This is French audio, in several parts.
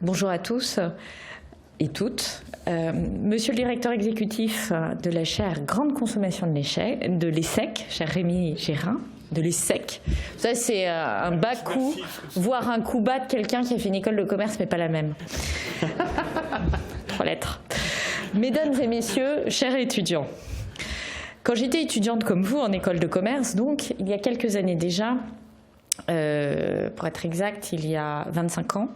Bonjour à tous et toutes. Monsieur le directeur exécutif de la chaire Grande Consommation de l'ESSEC, cher Rémi Guérin, de l'ESSEC. Ça, c'est un bas coup, voire un coup bas de quelqu'un qui a fait une école de commerce, mais pas la même. 3 lettres. Mesdames et messieurs, chers étudiants, quand j'étais étudiante comme vous en école de commerce, donc, il y a quelques années déjà, pour être exact, il y a 25 ans,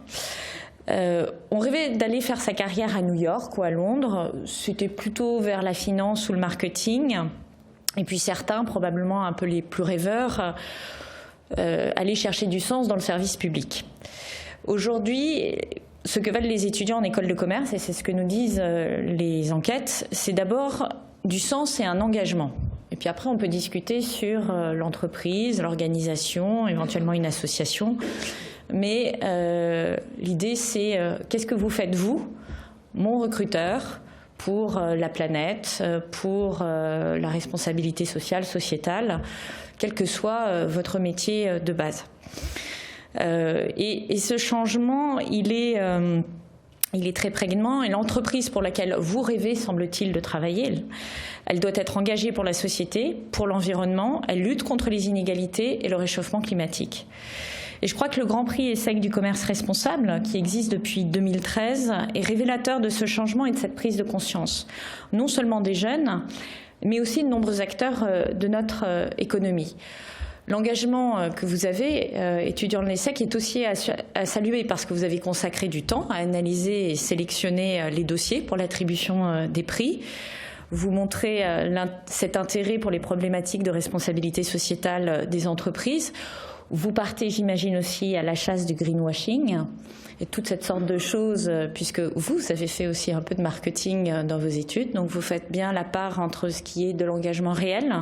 on rêvait d'aller faire sa carrière à New York ou à Londres. C'était plutôt vers la finance ou le marketing. Et puis certains, probablement un peu les plus rêveurs, allaient chercher du sens dans le service public. Aujourd'hui, ce que veulent les étudiants en école de commerce, et c'est ce que nous disent les enquêtes, c'est d'abord du sens et un engagement. Et puis après, on peut discuter sur l'entreprise, l'organisation, éventuellement une association. Mais l'idée, c'est qu'est-ce que vous faites, vous, mon recruteur, pour la planète, pour la responsabilité sociale, sociétale, quel que soit votre métier de base. Et ce changement, il est très prégnant, et l'entreprise pour laquelle vous rêvez, semble-t-il, de travailler, elle doit être engagée pour la société, pour l'environnement, elle lutte contre les inégalités et le réchauffement climatique. Et je crois que le Grand Prix ESSEC du commerce responsable, qui existe depuis 2013, est révélateur de ce changement et de cette prise de conscience, non seulement des jeunes, mais aussi de nombreux acteurs de notre économie. L'engagement que vous avez, étudiant de l'ESSEC, est aussi à saluer parce que vous avez consacré du temps à analyser et sélectionner les dossiers pour l'attribution des prix. Vous montrez cet intérêt pour les problématiques de responsabilité sociétale des entreprises. Vous partez, j'imagine, aussi à la chasse du greenwashing et toute cette sorte de choses, puisque vous avez fait aussi un peu de marketing dans vos études. Donc vous faites bien la part entre ce qui est de l'engagement réel,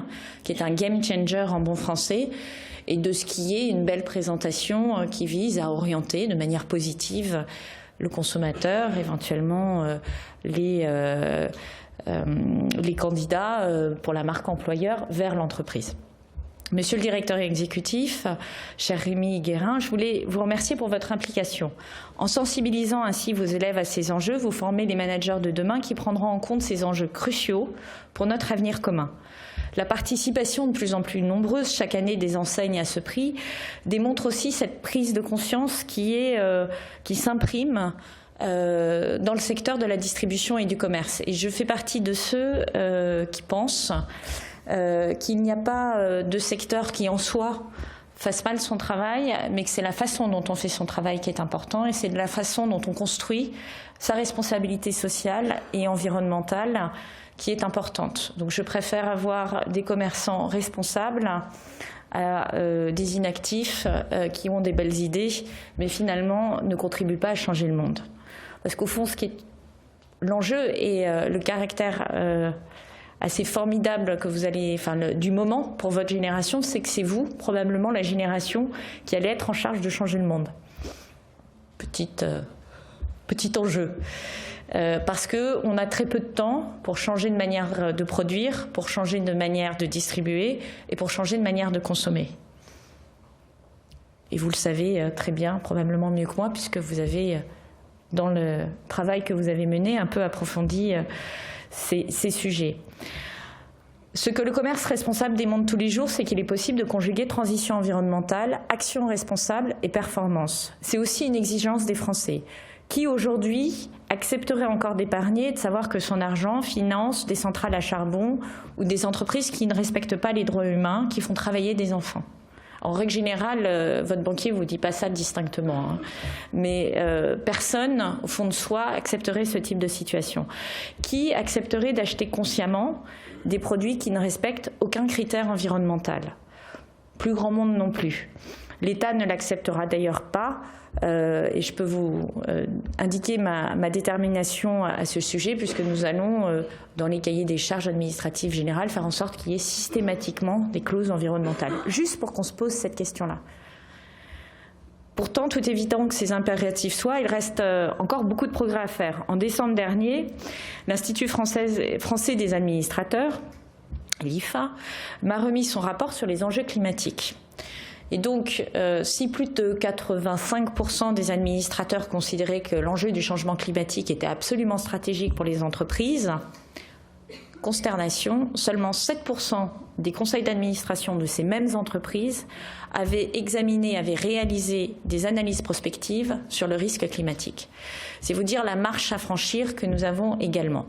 qui est un game changer en bon français, et de ce qui est une belle présentation qui vise à orienter de manière positive le consommateur, éventuellement les candidats pour la marque employeur vers l'entreprise. Monsieur le directeur exécutif, cher Rémi Guérin, je voulais vous remercier pour votre implication. En sensibilisant ainsi vos élèves à ces enjeux, vous formez les managers de demain qui prendront en compte ces enjeux cruciaux pour notre avenir commun. La participation de plus en plus nombreuse chaque année des enseignes à ce prix démontre aussi cette prise de conscience qui s'imprime dans le secteur de la distribution et du commerce. Et je fais partie de ceux qui pensent qu'il n'y a pas de secteur qui en soi fasse mal son travail, mais que c'est la façon dont on fait son travail qui est important, et c'est de la façon dont on construit sa responsabilité sociale et environnementale qui est importante. Donc je préfère avoir des commerçants responsables à des inactifs qui ont des belles idées, mais finalement ne contribuent pas à changer le monde. Parce qu'au fond, ce qui est l'enjeu et le caractère assez formidable que vous allez, du moment pour votre génération, c'est que c'est vous, probablement la génération, qui allez être en charge de changer le monde. Petit enjeu. Parce qu'on a très peu de temps pour changer de manière de produire, pour changer de manière de distribuer et pour changer de manière de consommer. Et vous le savez très bien, probablement mieux que moi, puisque vous avez, dans le travail que vous avez mené, un peu approfondi ces sujets. Ce que le commerce responsable démontre tous les jours, c'est qu'il est possible de conjuguer transition environnementale, action responsable et performance. C'est aussi une exigence des Français. Qui aujourd'hui accepterait encore d'épargner et de savoir que son argent finance des centrales à charbon ou des entreprises qui ne respectent pas les droits humains, qui font travailler des enfants? En règle générale, votre banquier ne vous dit pas ça distinctement, hein. Mais personne, au fond de soi, accepterait ce type de situation. Qui accepterait d'acheter consciemment des produits qui ne respectent aucun critère environnemental? Plus grand monde non plus. L'État ne l'acceptera d'ailleurs pas, et je peux vous indiquer ma détermination à ce sujet, puisque nous allons, dans les cahiers des charges administratives générales, faire en sorte qu'il y ait systématiquement des clauses environnementales, juste pour qu'on se pose cette question-là. Pourtant, tout évitant que ces impératifs soient, il reste encore beaucoup de progrès à faire. En décembre dernier, l'Institut français des administrateurs, l'IFA, m'a remis son rapport sur les enjeux climatiques. Et donc, si plus de 85% des administrateurs considéraient que l'enjeu du changement climatique était absolument stratégique pour les entreprises, consternation, seulement 7% des conseils d'administration de ces mêmes entreprises avaient réalisé des analyses prospectives sur le risque climatique. C'est vous dire la marche à franchir que nous avons également.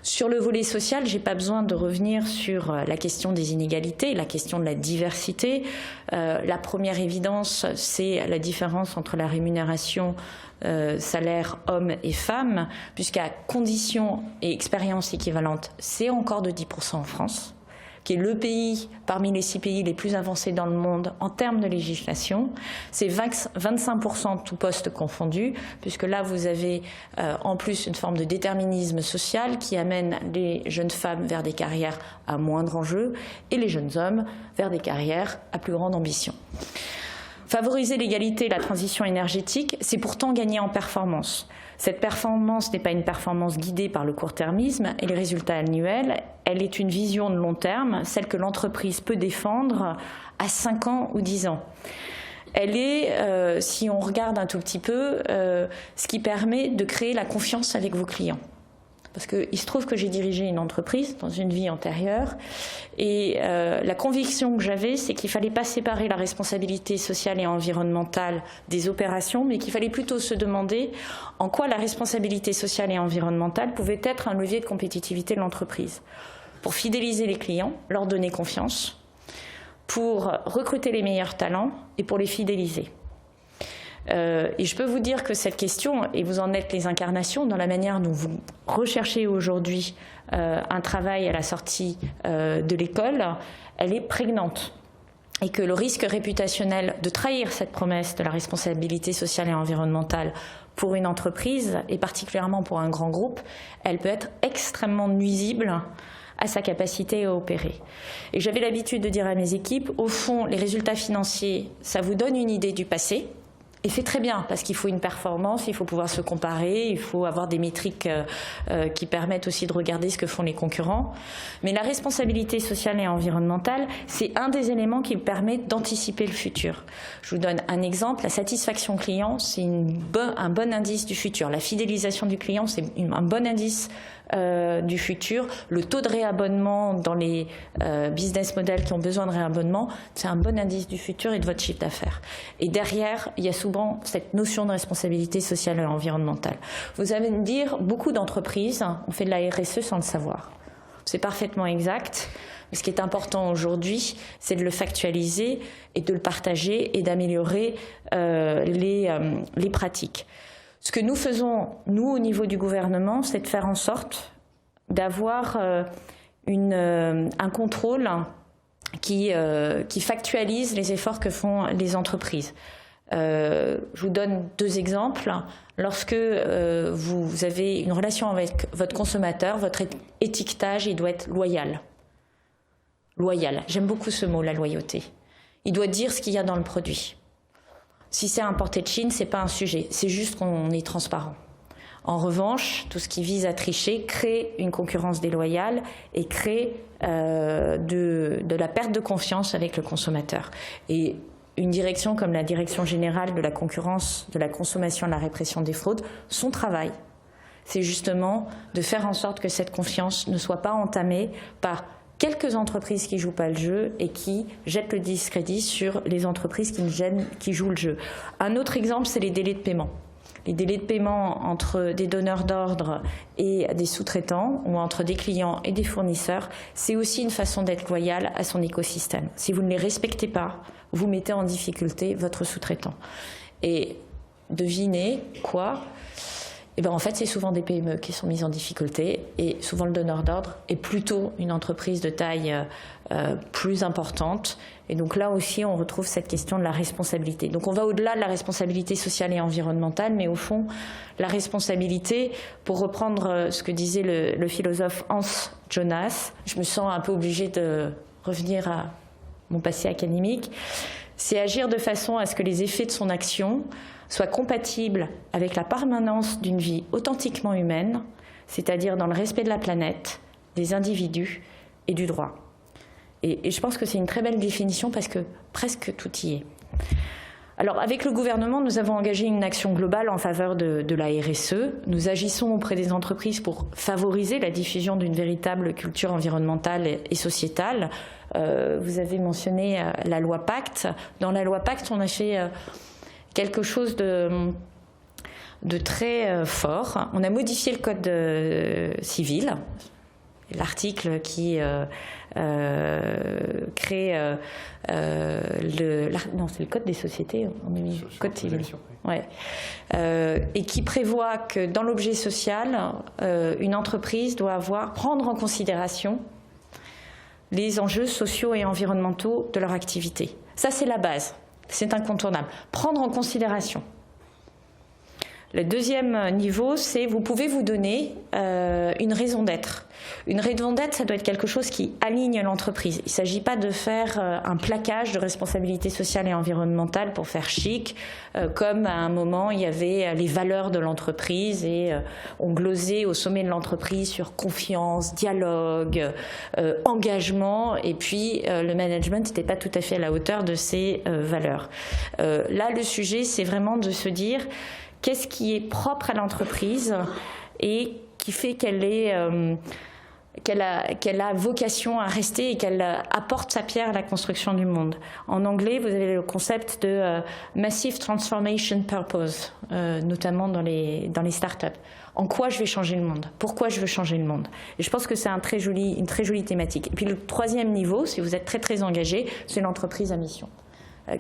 Sur le volet social, je n'ai pas besoin de revenir sur la question des inégalités, la question de la diversité. La première évidence, c'est la différence entre la rémunération salaire hommes et femmes, puisqu'à conditions et expériences équivalentes, c'est encore de 10% en France, qui est le pays parmi les 6 pays les plus avancés dans le monde en termes de législation. C'est 25% tout poste confondu, puisque là vous avez en plus une forme de déterminisme social qui amène les jeunes femmes vers des carrières à moindre enjeu et les jeunes hommes vers des carrières à plus grande ambition. Favoriser l'égalité et la transition énergétique, c'est pourtant gagner en performance. Cette performance n'est pas une performance guidée par le court-termisme et les résultats annuels, elle est une vision de long terme, celle que l'entreprise peut défendre à 5 ans ou 10 ans. Elle est, si on regarde un tout petit peu, ce qui permet de créer la confiance avec vos clients. Parce qu'il se trouve que j'ai dirigé une entreprise dans une vie antérieure et la conviction que j'avais, c'est qu'il ne fallait pas séparer la responsabilité sociale et environnementale des opérations, mais qu'il fallait plutôt se demander en quoi la responsabilité sociale et environnementale pouvait être un levier de compétitivité de l'entreprise. Pour fidéliser les clients, leur donner confiance, pour recruter les meilleurs talents et pour les fidéliser. Et je peux vous dire que cette question, et vous en êtes les incarnations dans la manière dont vous recherchez aujourd'hui un travail à la sortie de l'école, elle est prégnante. Et que le risque réputationnel de trahir cette promesse de la responsabilité sociale et environnementale pour une entreprise, et particulièrement pour un grand groupe, elle peut être extrêmement nuisible à sa capacité à opérer. Et j'avais l'habitude de dire à mes équipes, au fond, les résultats financiers, ça vous donne une idée du passé. Et c'est très bien, parce qu'il faut une performance, il faut pouvoir se comparer, il faut avoir des métriques qui permettent aussi de regarder ce que font les concurrents. Mais la responsabilité sociale et environnementale, c'est un des éléments qui permet d'anticiper le futur. Je vous donne un exemple, la satisfaction client, c'est un bon indice du futur. La fidélisation du client, c'est un bon indice du futur. Le taux de réabonnement dans les business models qui ont besoin de réabonnement, c'est un bon indice du futur et de votre chiffre d'affaires. Et derrière, il y a souvent cette notion de responsabilité sociale et environnementale. Vous allez me dire, beaucoup d'entreprises ont fait de la RSE sans le savoir. C'est parfaitement exact. Mais ce qui est important aujourd'hui, c'est de le factualiser et de le partager et d'améliorer les pratiques. Ce que nous faisons, nous, au niveau du gouvernement, c'est de faire en sorte d'avoir un contrôle qui factualise les efforts que font les entreprises. Je vous donne 2 exemples. Lorsque vous avez une relation avec votre consommateur, votre étiquetage, il doit être loyal. Loyal. J'aime beaucoup ce mot, la loyauté. Il doit dire ce qu'il y a dans le produit. Si c'est importé de Chine, c'est pas un sujet. C'est juste qu'on est transparent. En revanche, tout ce qui vise à tricher crée une concurrence déloyale et crée de la perte de confiance avec le consommateur. Et une direction comme la Direction générale de la concurrence, de la consommation et de la répression des fraudes, son travail, c'est justement de faire en sorte que cette confiance ne soit pas entamée par quelques entreprises qui ne jouent pas le jeu et qui jettent le discrédit sur les entreprises qui jouent le jeu. Un autre exemple, c'est les délais de paiement. Les délais de paiement entre des donneurs d'ordre et des sous-traitants ou entre des clients et des fournisseurs, c'est aussi une façon d'être loyal à son écosystème. Si vous ne les respectez pas, vous mettez en difficulté votre sous-traitant. Et devinez quoi ? Eh bien, en fait, c'est souvent des PME qui sont mises en difficulté et souvent le donneur d'ordre est plutôt une entreprise de taille plus importante. Et donc là aussi, on retrouve cette question de la responsabilité. Donc on va au-delà de la responsabilité sociale et environnementale, mais au fond, la responsabilité, pour reprendre ce que disait le philosophe Hans Jonas, je me sens un peu obligée de revenir à mon passé académique, c'est agir de façon à ce que les effets de son action soient compatibles avec la permanence d'une vie authentiquement humaine, c'est-à-dire dans le respect de la planète, des individus et du droit. Et je pense que c'est une très belle définition parce que presque tout y est. Alors, avec le gouvernement, nous avons engagé une action globale en faveur de la RSE. Nous agissons auprès des entreprises pour favoriser la diffusion d'une véritable culture environnementale et sociétale. Vous avez mentionné la loi Pacte. Dans la loi Pacte, on a fait quelque chose de très fort. On a modifié le code civil, l'article qui crée non, c'est le code des sociétés, on a mis code civil, ouais. Et qui prévoit que dans l'objet social, une entreprise doit prendre en considération les enjeux sociaux et environnementaux de leur activité. Ça, c'est la base, c'est incontournable. Prendre en considération. Le deuxième niveau, c'est vous pouvez vous donner une raison d'être. Une raison d'être, ça doit être quelque chose qui aligne l'entreprise. Il ne s'agit pas de faire un plaquage de responsabilité sociale et environnementale pour faire chic, comme à un moment il y avait les valeurs de l'entreprise et on glosait au sommet de l'entreprise sur confiance, dialogue, engagement, et puis le management n'était pas tout à fait à la hauteur de ces valeurs. Là, le sujet, c'est vraiment de se dire qu'est-ce qui est propre à l'entreprise et qui fait qu'elle a vocation à rester et qu'elle apporte sa pierre à la construction du monde. En anglais, vous avez le concept de Massive Transformation Purpose, notamment dans les startups. En quoi je vais changer le monde? Pourquoi je veux changer le monde? Et je pense que c'est une très jolie thématique. Et puis le troisième niveau, si vous êtes très très engagé, c'est l'entreprise à mission,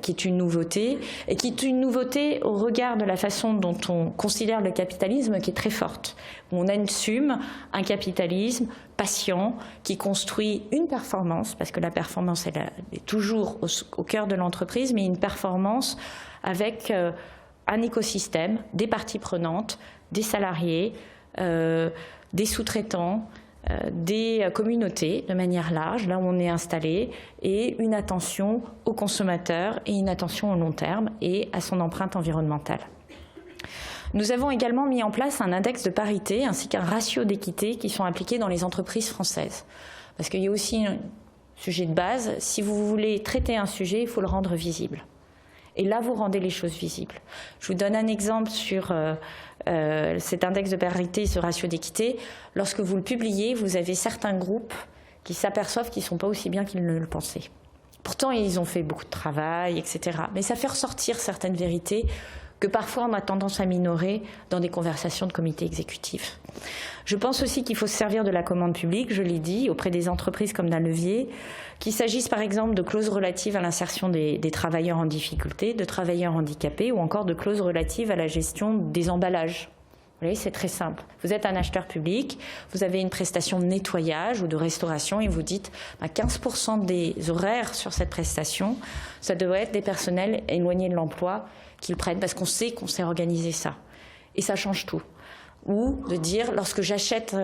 qui est une nouveauté, et qui est une nouveauté au regard de la façon dont on considère le capitalisme, qui est très forte. On assume un capitalisme patient qui construit une performance, parce que la performance elle est toujours au cœur de l'entreprise, mais une performance avec un écosystème, des parties prenantes, des salariés, des sous-traitants, des communautés de manière large, là où on est installé, et une attention aux consommateurs et une attention au long terme et à son empreinte environnementale. Nous avons également mis en place un index de parité ainsi qu'un ratio d'équité qui sont appliqués dans les entreprises françaises. Parce qu'il y a aussi un sujet de base, si vous voulez traiter un sujet, il faut le rendre visible. Et là, vous rendez les choses visibles. Je vous donne un exemple sur cet index de parité, ce ratio d'équité. Lorsque vous le publiez, vous avez certains groupes qui s'aperçoivent qu'ils ne sont pas aussi bien qu'ils ne le pensaient. Pourtant, ils ont fait beaucoup de travail, etc. Mais ça fait ressortir certaines vérités que parfois on a tendance à minorer dans des conversations de comité exécutif. Je pense aussi qu'il faut se servir de la commande publique, je l'ai dit, auprès des entreprises comme d'un levier, qu'il s'agisse par exemple de clauses relatives à l'insertion des travailleurs en difficulté, de travailleurs handicapés, ou encore de clauses relatives à la gestion des emballages. Vous voyez, c'est très simple. Vous êtes un acheteur public, vous avez une prestation de nettoyage ou de restauration et vous dites 15% des horaires sur cette prestation, ça devrait être des personnels éloignés de l'emploi qui le prennent parce qu'on sait organiser ça. Et ça change tout. Ou de dire, lorsque j'achète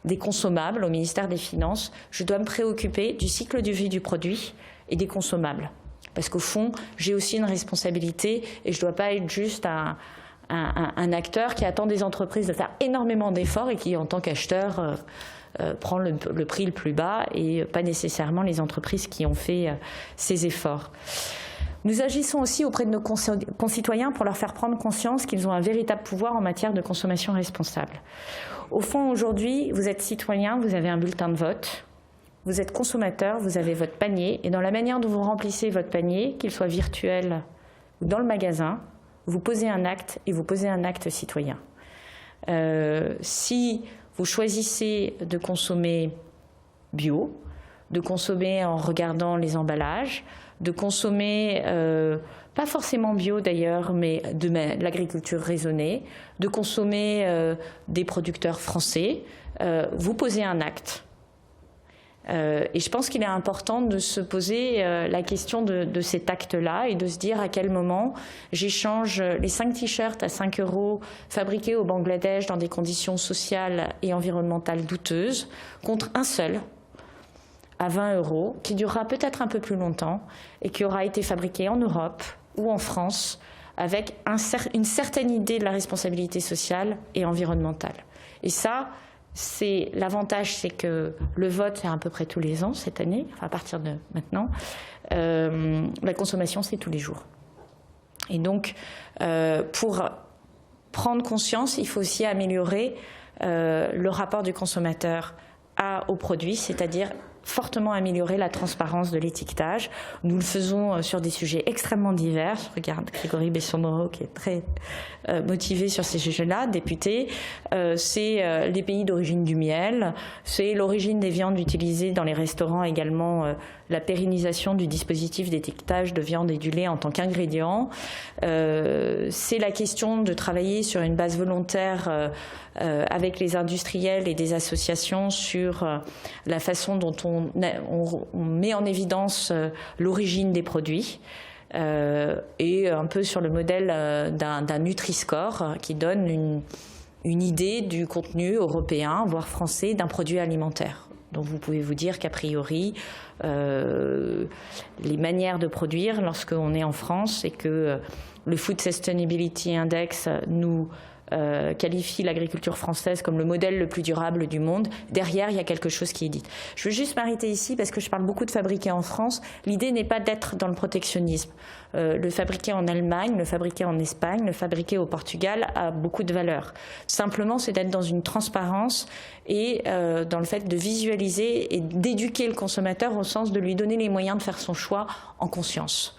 des consommables au ministère des Finances, je dois me préoccuper du cycle de vie du produit et des consommables. Parce qu'au fond, j'ai aussi une responsabilité et je ne dois pas être juste un acteur qui attend des entreprises de faire énormément d'efforts et qui, en tant qu'acheteur, prend le prix le plus bas et pas nécessairement les entreprises qui ont fait ces efforts. Nous agissons aussi auprès de nos concitoyens pour leur faire prendre conscience qu'ils ont un véritable pouvoir en matière de consommation responsable. Au fond, aujourd'hui, vous êtes citoyen, vous avez un bulletin de vote, vous êtes consommateur, vous avez votre panier, et dans la manière dont vous remplissez votre panier, qu'il soit virtuel ou dans le magasin, vous posez un acte et vous posez un acte citoyen. Si vous choisissez de consommer bio, de consommer en regardant les emballages, de consommer, pas forcément bio d'ailleurs, mais de l'agriculture raisonnée, de consommer des producteurs français, vous posez un acte. Et je pense qu'il est important de se poser la question de cet acte-là et de se dire à quel moment j'échange les 5 t-shirts à 5 € fabriqués au Bangladesh dans des conditions sociales et environnementales douteuses contre un seul à 20 € qui durera peut-être un peu plus longtemps et qui aura été fabriqué en Europe ou en France avec une certaine idée de la responsabilité sociale et environnementale. Et ça, c'est l'avantage, c'est que le vote, c'est à peu près tous les ans cette année, enfin à partir de maintenant. la consommation, c'est tous les jours. Et donc, pour prendre conscience, il faut aussi améliorer le rapport du consommateur au produit, c'est-à-dire fortement améliorer la transparence de l'étiquetage. Nous le faisons sur des sujets extrêmement divers. Je regarde Grégory Besson-Moreau qui est très motivé sur ces sujets-là, député. C'est les pays d'origine du miel, c'est l'origine des viandes utilisées dans les restaurants également, la pérennisation du dispositif d'étiquetage de viande et du lait en tant qu'ingrédient. C'est la question de travailler sur une base volontaire avec les industriels et des associations sur la façon dont on met en évidence l'origine des produits et un peu sur le modèle d'un Nutri-Score qui donne une idée du contenu européen, voire français, d'un produit alimentaire. Donc vous pouvez vous dire qu'a priori, les manières de produire lorsqu'on est en France et que le Food Sustainability Index nous qualifie l'agriculture française comme le modèle le plus durable du monde, derrière il y a quelque chose qui est dit. Je veux juste m'arrêter ici parce que je parle beaucoup de fabriquer en France. L'idée n'est pas d'être dans le protectionnisme. Le fabriquer en Allemagne, le fabriquer en Espagne, le fabriquer au Portugal a beaucoup de valeur. Simplement, c'est d'être dans une transparence et dans le fait de visualiser et d'éduquer le consommateur au sens de lui donner les moyens de faire son choix en conscience.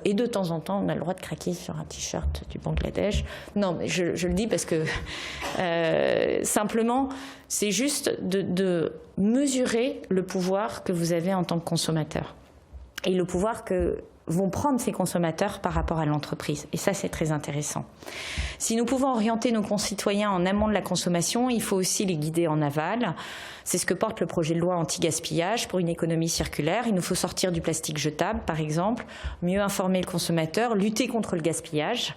Et de temps en temps, on a le droit de craquer sur un t-shirt du Bangladesh. Non, mais je le dis parce que simplement, c'est juste de mesurer le pouvoir que vous avez en tant que consommateur et le pouvoir que vont prendre ces consommateurs par rapport à l'entreprise. Et ça, c'est très intéressant. Si nous pouvons orienter nos concitoyens en amont de la consommation, il faut aussi les guider en aval. C'est ce que porte le projet de loi anti-gaspillage pour une économie circulaire. Il nous faut sortir du plastique jetable, par exemple, mieux informer le consommateur, lutter contre le gaspillage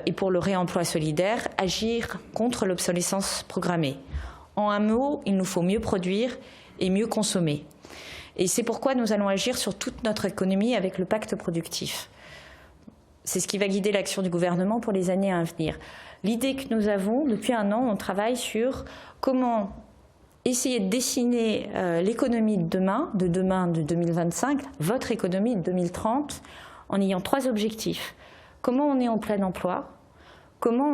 et pour le réemploi solidaire, agir contre l'obsolescence programmée. En un mot, il nous faut mieux produire et mieux consommer. Et c'est pourquoi nous allons agir sur toute notre économie avec le pacte productif. C'est ce qui va guider l'action du gouvernement pour les années à venir. L'idée que nous avons, depuis un an, on travaille sur comment essayer de dessiner l'économie de demain de 2025, votre économie de 2030, en ayant 3 objectifs. Comment on est en plein emploi ? Comment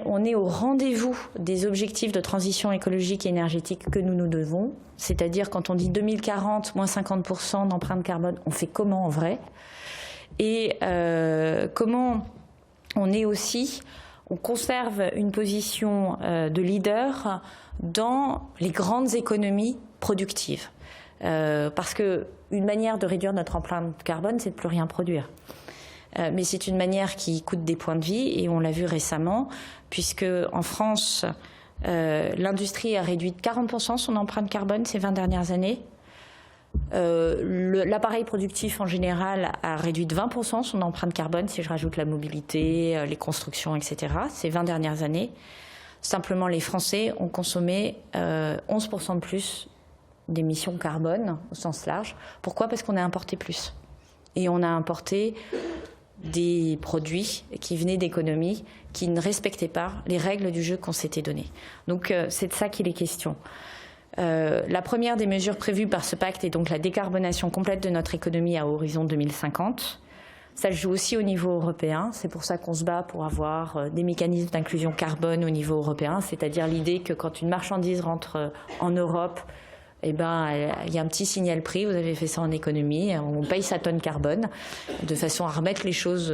on est au rendez-vous des objectifs de transition écologique et énergétique que nous nous devons, c'est-à-dire quand on dit 2040, moins 50% d'empreinte carbone, on fait comment en vrai? Et comment on est aussi, on conserve une position de leader dans les grandes économies productives. Parce qu'une manière de réduire notre empreinte carbone, c'est de ne plus rien produire. Mais c'est une manière qui coûte des points de vie, et on l'a vu récemment, puisque en France, l'industrie a réduit de 40% son empreinte carbone ces 20 dernières années. L'appareil productif en général a réduit de 20% son empreinte carbone, si je rajoute la mobilité, les constructions, etc., ces 20 dernières années. Simplement, les Français ont consommé 11% de plus d'émissions carbone au sens large. Pourquoi ? Parce qu'on a importé plus. Et on a importé des produits qui venaient d'économies qui ne respectaient pas les règles du jeu qu'on s'était données. Donc c'est de ça qu'il est question. La première des mesures prévues par ce pacte est donc la décarbonation complète de notre économie à horizon 2050. Ça se joue aussi au niveau européen. C'est pour ça qu'on se bat pour avoir des mécanismes d'inclusion carbone au niveau européen, c'est-à-dire l'idée que quand une marchandise rentre en Europe, eh ben, il y a un petit signal prix, vous avez fait ça en économie, on paye sa tonne carbone, de façon à remettre les choses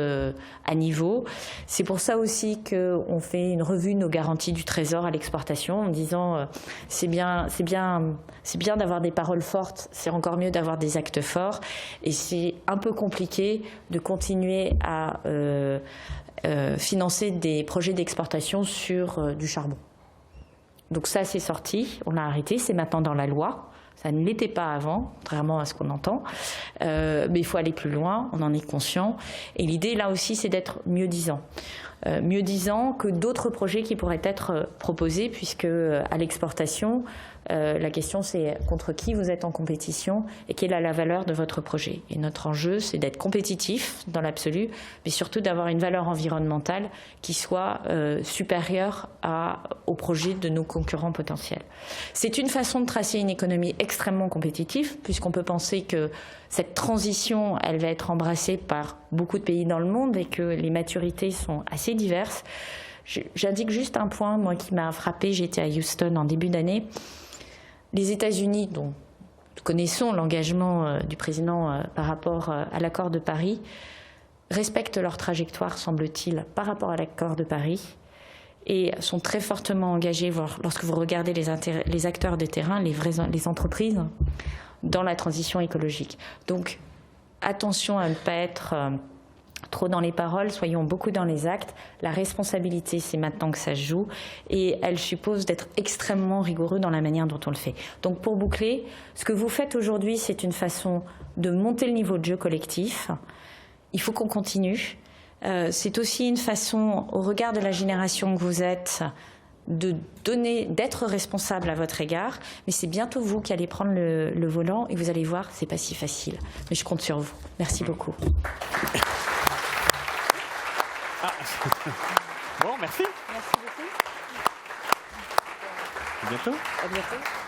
à niveau. C'est pour ça aussi qu'on fait une revue de nos garanties du Trésor à l'exportation, en disant c'est bien d'avoir des paroles fortes, c'est encore mieux d'avoir des actes forts, et c'est un peu compliqué de continuer à financer des projets d'exportation sur du charbon. Donc ça, c'est sorti, on l'a arrêté, c'est maintenant dans la loi. Ça ne l'était pas avant, contrairement à ce qu'on entend. Mais il faut aller plus loin, on en est conscient. Et l'idée, là aussi, c'est d'être mieux-disant. Mieux-disant que d'autres projets qui pourraient être proposés, puisque à l'exportation, La question, c'est contre qui vous êtes en compétition et quelle est la valeur de votre projet. Et notre enjeu, c'est d'être compétitif dans l'absolu, mais surtout d'avoir une valeur environnementale qui soit supérieure au projet de nos concurrents potentiels. C'est une façon de tracer une économie extrêmement compétitive, puisqu'on peut penser que cette transition, elle va être embrassée par beaucoup de pays dans le monde et que les maturités sont assez diverses. J'indique juste un point, moi, qui m'a frappé. J'étais à Houston en début d'année. Les États-Unis, dont nous connaissons l'engagement du président par rapport à l'accord de Paris, respectent leur trajectoire, semble-t-il, par rapport à l'accord de Paris et sont très fortement engagés, lorsque vous regardez les acteurs de terrain, les entreprises, dans la transition écologique. Donc, attention à ne pas être trop dans les paroles, soyons beaucoup dans les actes. La responsabilité, c'est maintenant que ça se joue et elle suppose d'être extrêmement rigoureux dans la manière dont on le fait. Donc pour boucler, ce que vous faites aujourd'hui, c'est une façon de monter le niveau de jeu collectif. Il faut qu'on continue. C'est aussi une façon, au regard de la génération que vous êtes, d'être responsable à votre égard, mais c'est bientôt vous qui allez prendre le volant et vous allez voir, c'est pas si facile. Mais je compte sur vous. Merci beaucoup. Bon, merci. Merci beaucoup. À bientôt. À bientôt.